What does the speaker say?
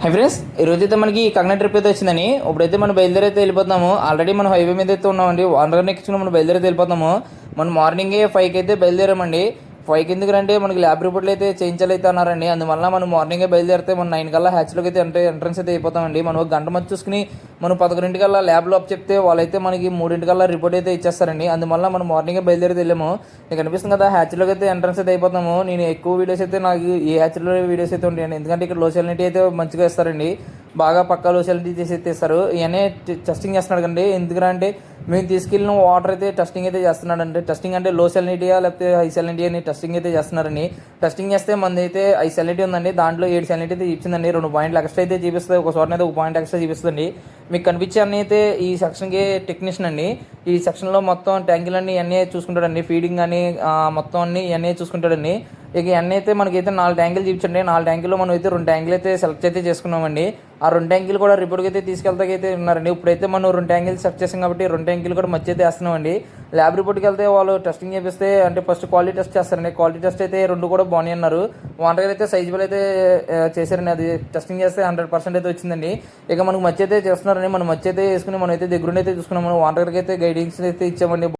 Hi friends, ఈరోజు అయితే మనకి కంగనా ట్రిప్ అయితే వచ్చిందని ఇప్పుడైతే మనం బయలుదేరైతే వెళ్ళిపోతున్నాము. ఆల్రెడీ మనం హైవే మీద అయితే ఉన్నామండి. వానర్ ఎక్కించుకుని మనం బయలుదేరైతే వెళ్ళిపోతాము. మనం మార్నింగే 5కి అయితే బయలుదేరామండి. 5కి ఎందుకంటే మనకి ల్యాబ్ రిపోర్ట్లు అయితే చేయించాలైతే అన్నారండి. అందువల్ల మనం మార్నింగే బయలుదేరితే మనం 9 కల్లా హ్యాచ్లోకి అయితే ఎంట్రన్స్ అయితే అయిపోతామండి. మనం ఒక గంట మధ్య చూసుకుని మనం 11 కల్లా ల్యాబ్లో అప్ చెప్తే వాళ్ళైతే మనకి 3 కల్లా రిపోర్ట్ అయితే ఇచ్చేస్తారండి. అందువల్ల మనం మార్నింగే బయలుదేరితే వెళ్ళాము. మీకు అనిపిస్తుంది కదా, హ్యాచ్లోకి అయితే ఎంట్రన్స్ అయితే అయిపోతాము. నేను ఎక్కువ వీడియోస్ అయితే నాకు ఈ హ్యాచ్లో వీడియోస్ అయితే ఉంటాయండి. ఎందుకంటే ఇక్కడ లోసాలిటీ అయితే మంచిగా ఇస్తారండి. బాగా పక్కా లోసాలిటీ చేసి అయితే ఇస్తారు. ఇవన్నీ టెస్టింగ్ చేస్తున్నాడు కండి. ఎందుకంటే మేము తీసుకెళ్ళిన వాటర్ అయితే టెస్టింగ్ అయితే చేస్తున్నాడంటే, టెస్టింగ్ అంటే లో సెలినిటీయా లేకపోతే హై సెలినిటీ అని టెస్టింగ్ అయితే చేస్తున్నారని. టెస్టింగ్ చేస్తే మంది అయితే హై సెలినిటీ ఉందండి. దాంట్లో 7 సెలినిటీ అయితే ఇచ్చిందండి. 2 పాయింట్లు ఎక్స్ట్రా అయితే చూపిస్తుంది. ఒక చోట అయితే 1 పాయింట్ ఎక్స్ట్రా చూపిస్తుంది. మీకు కనిపించే అన్నీ అయితే ఈ సెక్షన్కి టెక్నీషియన్ అండి. ఈ సెక్షన్లో మొత్తం ట్యాంకులన్నీ ఇవన్నీ చూసుకుంటాడండి. ఫీడింగ్ అని మొత్తం అన్ని ఇవన్నీ చూసుకుంటాడండి. ఇక ఇవన్నీ అయితే మనకైతే 4 ట్యాంకులు చూపించండి. 4 ట్యాంకుల్లో మనం అయితే 2 ట్యాంకులు అయితే సెలెక్ట్ అయితే చేసుకున్నామండి. ఆ 2 ట్యాంకులు కూడా రిపోర్ట్కి అయితే తీసుకెళ్తాకైతే ఉన్నారండి. ఇప్పుడైతే మనం 2 ట్యాంకులు సెలెక్ట్ చేసాం కాబట్టి 2 ట్యాంకులు కూడా మధ్య అయితే వేస్తున్నామండి. ల్యాబ్ రిపోర్ట్కి వెళ్తే వాళ్ళు టెస్టింగ్ చేపిస్తే అంటే ఫస్ట్ క్వాలిటీ టెస్ట్ చేస్తారండి. క్వాలిటీ టెస్ట్ అయితే 2 కూడా బాగున్నాయి అన్నారు. వాటర్ అయితే సైజుబుల్ అయితే చేశారండి. అది టెస్టింగ్ చేస్తే 100% అయితే వచ్చిందండి. ఇక మనకు మధ్య అయితే చేస్తున్నారండి. మనం మధ్య అయితే వేసుకుని మనం అయితే దగ్గరుండి అయితే చూసుకున్నాం. మనం వాటర్కి అయితే గైడెన్స్ అయితే ఇచ్చామండి.